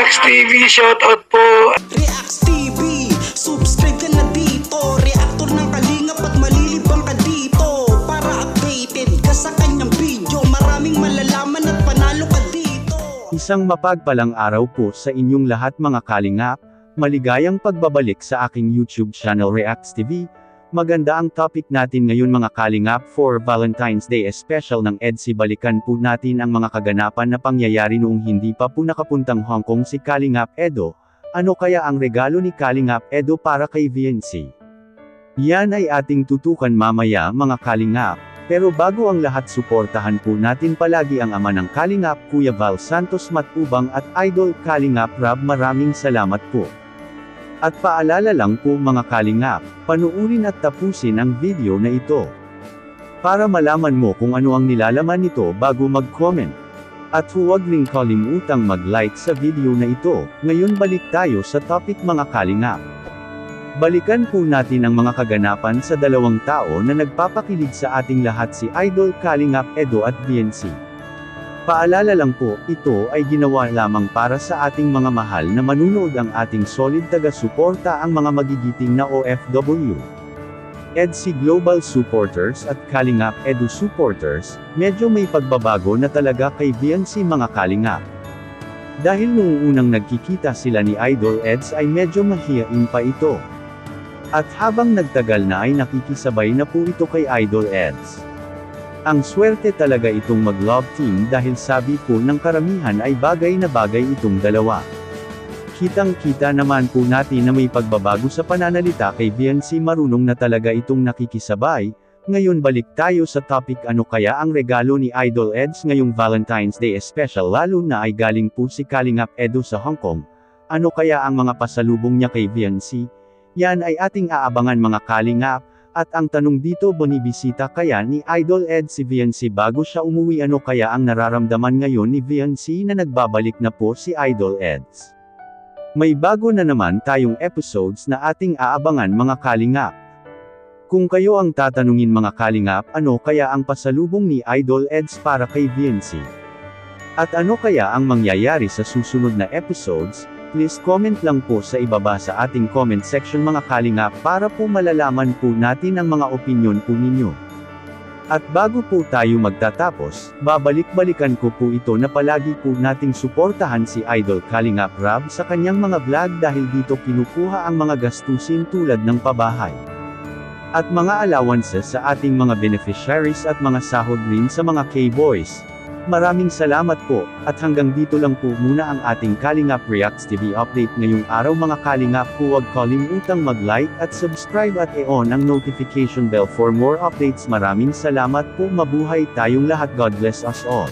Reacts TV, shoutout po. Reacts TV, subscribe ka na dito. Reactor ng kalingap at malilibang ka dito. Para updated ka sa kanyang video. Maraming malalaman at panalo ka dito. Isang mapagpalang araw po sa inyong lahat mga kalingap. Maligayang pagbabalik sa aking YouTube channel Reacts TV. Maganda ang topic natin ngayon mga kalingap for Valentine's Day special ng EDSI. Balikan po natin ang mga kaganapan na pangyayari noong hindi pa po nakapuntang Hong Kong si Kalingap Edo. Ano kaya ang regalo ni Kalingap Edo para kay VNC? Yan ay ating tutukan mamaya mga kalingap. Pero bago ang lahat, suportahan po natin palagi ang ama ng Kalingap, Kuya Val Santos Matubang at Idol Kalingap Rab. Maraming salamat po. At paalala lang po mga kalingap, panuurin at tapusin ang video na ito. Para malaman mo kung ano ang nilalaman nito bago mag-comment. At huwag ring kalimutang mag-like sa video na ito. Ngayon balik tayo sa topic mga kalingap. Balikan po natin ang mga kaganapan sa dalawang tao na nagpapakilig sa ating lahat, si Idol Kalingap Edo at VNC. Paalala lang po, ito ay ginawa lamang para sa ating mga mahal na manunood, ang ating solid taga-suporta, ang mga magigiting na OFW. EDSI Global Supporters at Kalingap Edu Supporters, medyo may pagbabago na talaga kay VNC mga kalingap. Dahil noong unang nagkikita sila ni Idol Eds ay medyo mahiyain pa ito. At habang nagtagal na ay nakikisabay na po ito kay Idol Eds. Ang swerte talaga itong mag-love team dahil sabi po ng karamihan ay bagay na bagay itong dalawa. Kitang-kita naman po natin na may pagbabago sa pananalita kay VNC, marunong na talaga itong nakikisabay. Ngayon balik tayo sa topic, ano kaya ang regalo ni Idol Eds ngayong Valentine's Day special, lalo na ay galing po si Kalingap Edo sa Hong Kong. Ano kaya ang mga pasalubong niya kay VNC? Yan ay ating aabangan mga kalingap. At ang tanong dito, bonibisita kaya ni Idol Eds si VNC bago siya umuwi? Ano kaya ang nararamdaman ngayon ni VNC na nagbabalik na po si Idol Eds? May bago na naman tayong episodes na ating aabangan mga kalingap. Kung kayo ang tatanungin mga kalingap, ano kaya ang pasalubong ni Idol Eds para kay VNC? At ano kaya ang mangyayari sa susunod na episodes? Please comment lang po sa ibaba sa ating comment section mga kalingap para po malalaman po natin ang mga opinyon po ninyo. At bago po tayo magtatapos, babalik-balikan ko po ito na palagi po nating suportahan si Idol Kalingap Rab sa kanyang mga vlog dahil dito kinukuha ang mga gastusin tulad ng pabahay at mga allowances sa ating mga beneficiaries at mga sahod rin sa mga K-Boys. Maraming salamat po, at hanggang dito lang po muna ang ating Kalingap Reacts TV update ngayong araw mga kalingap. Huwag kalimutang mag-like at subscribe at i-on ang notification bell for more updates. Maraming salamat po, mabuhay tayong lahat, God bless us all.